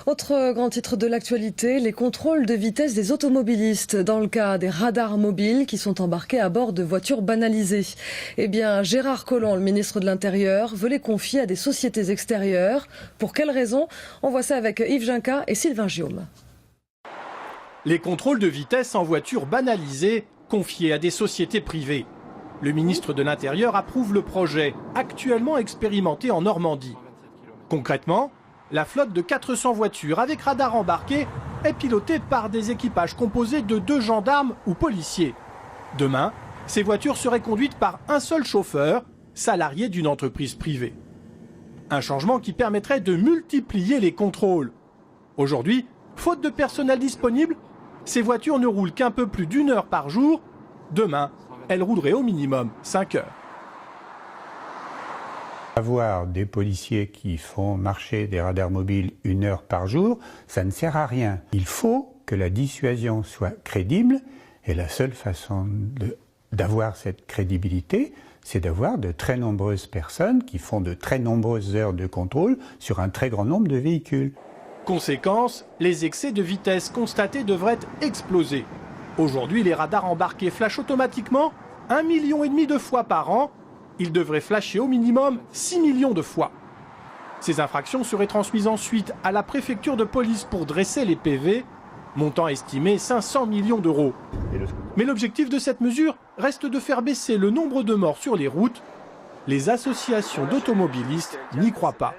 Autre grand titre de l'actualité, les contrôles de vitesse des automobilistes dans le cas des radars mobiles qui sont embarqués à bord de voitures banalisées. Eh bien, Gérard Collomb, le ministre de l'Intérieur, veut les confier à des sociétés extérieures. Pour quelles raisons? On voit ça avec Yves Ginca et Sylvain Giaume. Les contrôles de vitesse en voitures banalisées confiés à des sociétés privées. Le ministre de l'Intérieur approuve le projet, actuellement expérimenté en Normandie. Concrètement, la flotte de 400 voitures avec radar embarqué est pilotée par des équipages composés de 2 gendarmes ou policiers. Demain, ces voitures seraient conduites par un seul chauffeur, salarié d'une entreprise privée. Un changement qui permettrait de multiplier les contrôles. Aujourd'hui, faute de personnel disponible, ces voitures ne roulent qu'un peu plus d'1 heure par jour. Demain, elles rouleraient au minimum 5 heures. Avoir des policiers qui font marcher des radars mobiles 1 heure par jour, ça ne sert à rien. Il faut que la dissuasion soit crédible et la seule façon d'avoir cette crédibilité, c'est d'avoir de très nombreuses personnes qui font de très nombreuses heures de contrôle sur un très grand nombre de véhicules. Conséquence, les excès de vitesse constatés devraient exploser. Aujourd'hui, les radars embarqués flashent automatiquement 1,5 million de fois par an. Ils devraient flasher au minimum 6 millions de fois. Ces infractions seraient transmises ensuite à la préfecture de police pour dresser les PV, montant estimé 500 millions d'euros. Mais l'objectif de cette mesure reste de faire baisser le nombre de morts sur les routes. Les associations d'automobilistes n'y croient pas.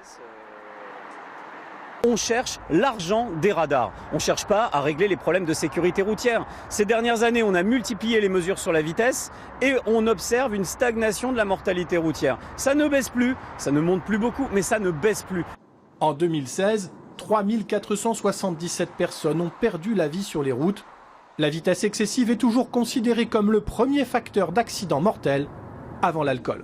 On cherche l'argent des radars. On ne cherche pas à régler les problèmes de sécurité routière. Ces dernières années, on a multiplié les mesures sur la vitesse et on observe une stagnation de la mortalité routière. Ça ne baisse plus, ça ne monte plus beaucoup, mais ça ne baisse plus. En 2016, 3477 personnes ont perdu la vie sur les routes. La vitesse excessive est toujours considérée comme le premier facteur d'accident mortel avant l'alcool.